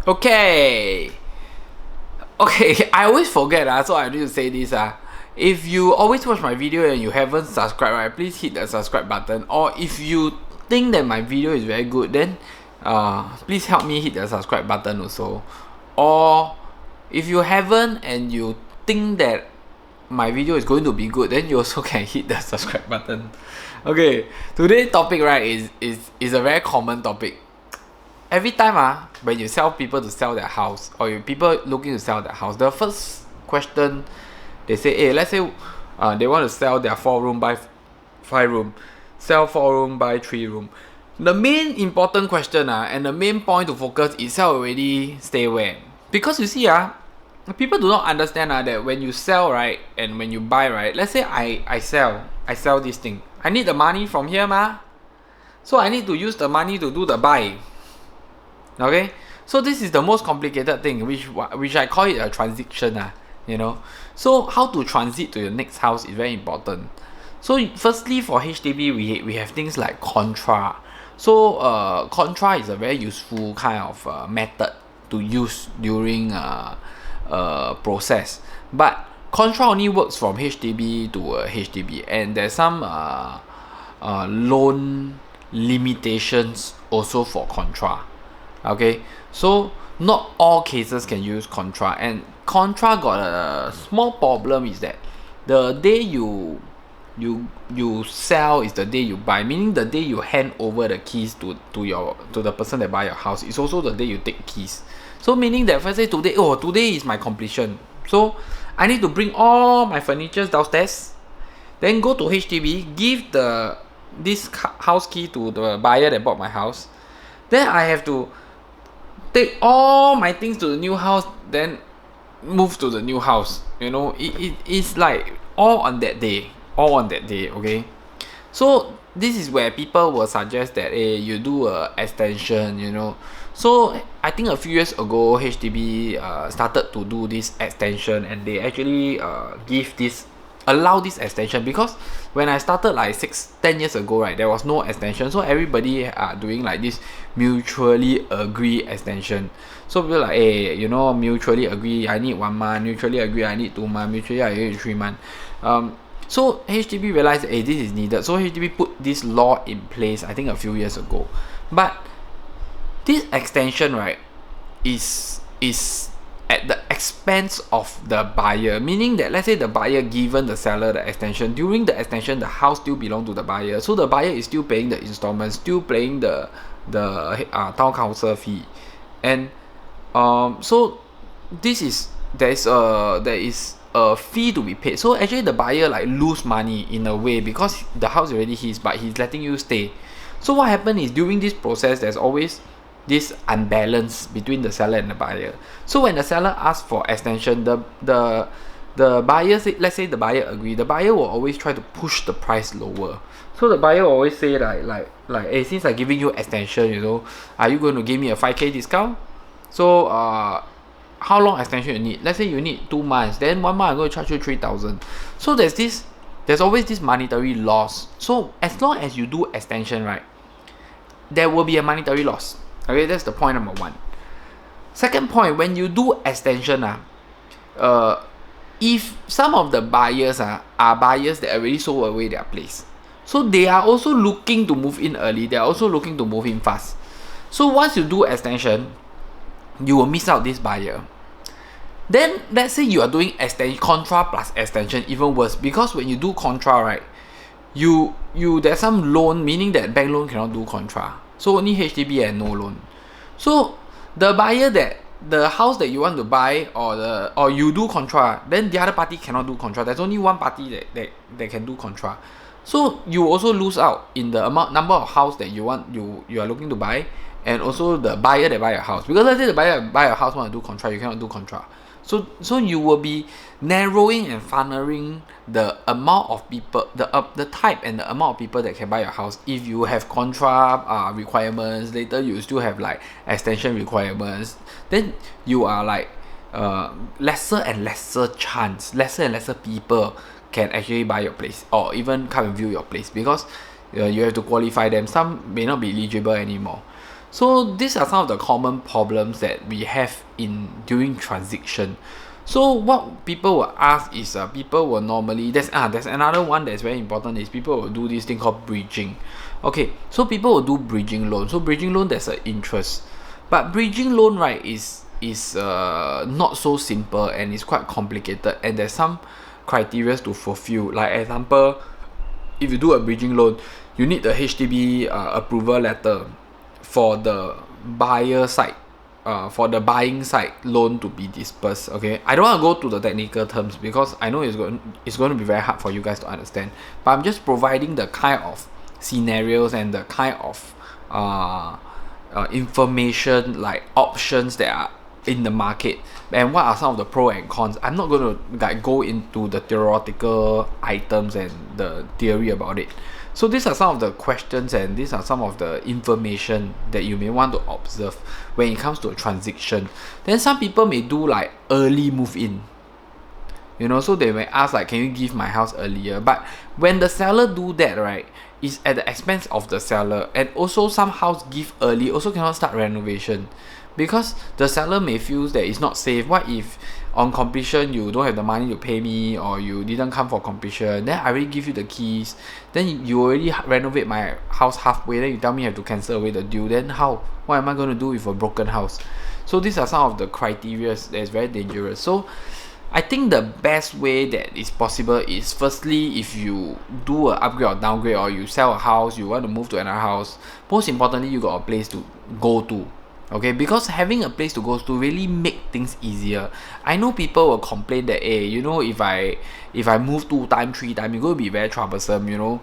Okay. Okay, I always forget, so I need to say this. If you always watch my video and you haven't subscribed, right, please hit the subscribe button. Or if you think that my video is very good, then please help me hit the subscribe button also. Or if you haven't and you think that my video is going to be good, then you also can hit the subscribe button. Okay, today's topic, right, is a very common topic. Every time when you sell people to sell their house, or you people looking to sell their house, the first question they say, hey, let's say they want to sell their 4-room by 5-room, sell 4-room by 3-room. The main important question and the main point to focus is sell already, stay where. Because you see people do not understand that when you sell, right, and when you buy, right, let's say I sell this thing, I need the money from here so I need to use the money to do the buy. Okay, so this is the most complicated thing, which I call it a transition, So how to transit to your next house is very important. So firstly, for HDB, we have things like contra. So contra is a very useful kind of method to use during process. But contra only works from HDB to HDB, and there's some loan limitations also for contra. Okay, so not all cases can use contra, and contra got a small problem is that the day you sell is the day you buy, meaning the day you hand over the keys to the person that buy your house is also the day you take keys. So meaning that if I say today is my completion, so I need to bring all my furniture downstairs, then go to HDB, give this house key to the buyer that bought my house, then I have to take all my things to the new house, then move to the new house. It's like all on that day, okay. So this is where people will suggest that you do a extension. So I think a few years ago HDB started to do this extension, and they actually allow this extension, because when I started like 10 years ago, right, there was no extension, so everybody are doing like this mutually agree extension. So people like, mutually agree I need 1 month, mutually agree I need 2 months, mutually I need 3 months. So HDB realized this is needed, so HDB put this law in place I think a few years ago. But this extension, right, is at the expense of the buyer, meaning that let's say the buyer given the seller the extension, during the extension the house still belong to the buyer, so the buyer is still paying the installments, still paying the town council fee, and so there is a fee to be paid. So actually the buyer like lose money in a way, because the house is already his, but he's letting you stay. So what happened is, during this process there's always this unbalance between the seller and the buyer. So when the seller asks for extension, the buyer say, let's say the buyer agree, the buyer will always try to push the price lower. So the buyer will always say like hey, since I'm giving you extension, are you going to give me a 5k discount? So how long extension you need? Let's say you need 2 months, then 1 month I'm going to charge you 3,000. So there's always this monetary loss. So as long as you do extension, right, there will be a monetary loss. Okay, that's the point number 1. Second point, when you do extension, if some of the buyers are buyers that already sold away their place, so they are also looking to move in early, they are also looking to move in fast. So once you do extension, you will miss out this buyer. Then let's say you are doing contra plus extension, even worse, because when you do contra, right, you there's some loan, meaning that bank loan cannot do contra, so only HDB and no loan. So the buyer that the house that you want to buy, or you do contra, then the other party cannot do contra. There's only one party that can do contra. So you also lose out in the number of house that you are looking to buy, and also the buyer that buy your house. Because let's say the buyer buy your house want to do contra, you cannot do contra. So you will be narrowing and funneling the amount of people, the type and the amount of people that can buy your house. If you have contra requirements, later you still have like extension requirements, then you are like lesser and lesser people can actually buy your place or even come and view your place, because you have to qualify them. Some may not be eligible anymore. So these are some of the common problems that we have in during transition. So what people will ask is people will normally there's another one that's very important is people will do this thing called bridging. Okay, so people will do bridging loan. So bridging loan, there's an interest, but bridging loan, right, is not so simple and it's quite complicated, and there's some criteria to fulfill. Like example, if you do a bridging loan, you need the HDB approval letter for the buyer side, for the buying side loan to be dispersed. Okay, I don't want to go to the technical terms because I know it's going to be very hard for you guys to understand, but I'm just providing the kind of scenarios and the kind of information, like options that are in the market, and what are some of the pros and cons. I'm not going to like go into the theoretical items and the theory about it. So these are some of the questions and these are some of the information that you may want to observe when it comes to a transition. Then some people may do like early move in, you know, so they may ask like, can you give my house earlier? But when the seller do that, right, it's at the expense of the seller. And also some house give early also cannot start renovation, because the seller may feel that it's not safe. What if on completion you don't have the money to pay me, or you didn't come for completion, then I already give you the keys, then you already renovate my house halfway, then you tell me you have to cancel away the deal, then how? What am I going to do with a broken house? So these are some of the criteria that is very dangerous. So I think the best way that is possible is, firstly, if you do an upgrade or downgrade, or you sell a house, you want to move to another house, most importantly, you got a place to go to. Okay, because having a place to go to really make things easier. I know people will complain that, hey, you know, if I move 2 times, 3 times, it's going to be very troublesome, you know.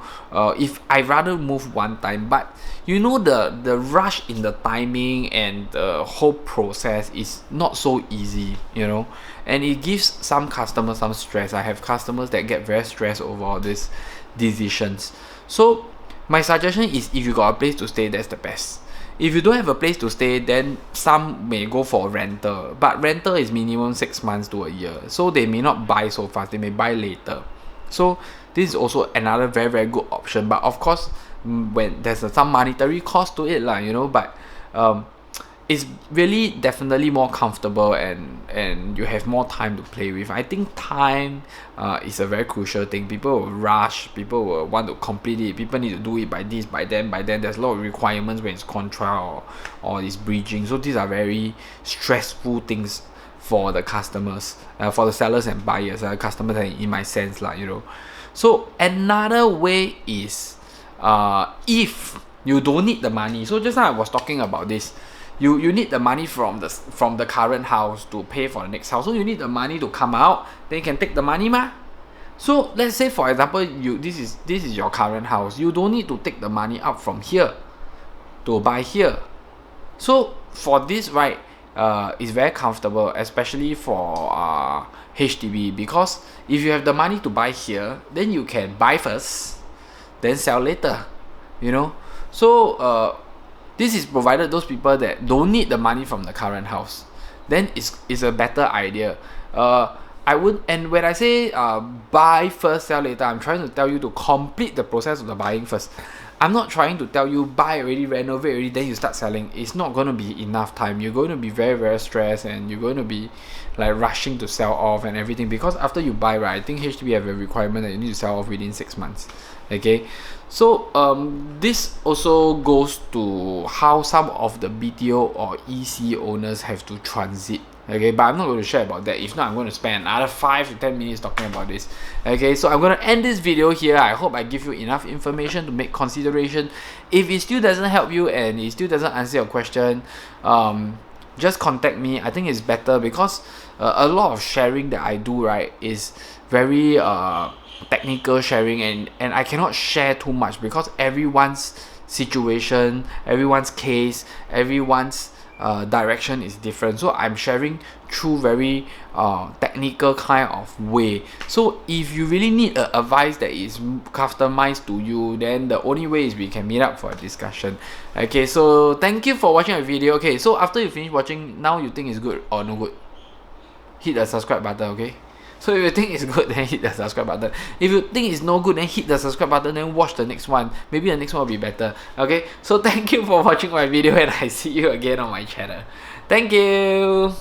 If I rather move 1 time, but you know, the rush in the timing and the whole process is not so easy, you know, and it gives some customers some stress. I have customers that get very stressed over all these decisions. So my suggestion is, if you got a place to stay, that's the best. If you don't have a place to stay, then some may go for rental, but rental is minimum 6 months to a year, so they may not buy so fast, they may buy later. So this is also another very, very good option, but of course, when there's some monetary cost to it, you know, but it's really definitely more comfortable, and you have more time to play with. I think time is a very crucial thing. People will rush, people will want to complete it, people need to do it by this, by then. There's a lot of requirements when it's contra or it's bridging. So these are very stressful things for the customers, for the sellers and buyers, customers in my sense, you know. So another way is if you don't need the money. So just now I was talking about this. You need the money from the current house to pay for the next house. So you need the money to come out, then you can take the money ma. So let's say, for example, this is your current house. You don't need to take the money out from here to buy here. So for this, right, it's very comfortable, especially for HDB, because if you have the money to buy here, then you can buy first, then sell later, you know. So this is provided those people that don't need the money from the current house, then it's a better idea. I would, and when I say buy first, sell later, I'm trying to tell you to complete the process of the buying first. I'm not trying to tell you buy already, renovate already, then you start selling. It's not going to be enough time. You're going to be very, very stressed, and you're going to be like rushing to sell off and everything, because after you buy, right, I think HDB have a requirement that you need to sell off within 6 months. Okay, so this also goes to how some of the BTO or EC owners have to transit. Okay, but I'm not going to share about that. If not, I'm going to spend another 5 to 10 minutes talking about this. Okay, so I'm going to end this video here. I hope I give you enough information to make consideration. If it still doesn't help you and it still doesn't answer your question, just contact me. I think it's better, because a lot of sharing that I do, right, is very technical sharing, and I cannot share too much, because everyone's situation, everyone's case, everyone's direction is different. So I'm sharing through very technical kind of way. So if you really need advice that is customized to you, then the only way is we can meet up for a discussion. Okay, so thank you for watching the video. Okay, so after you finish watching, now you think it's good or no good, hit the subscribe button. Okay, So if you think it's good, then hit the subscribe button. If you think it's no good, then hit the subscribe button, then watch the next one. Maybe the next one will be better. Okay, so thank you for watching my video, and I see you again on my channel. Thank you.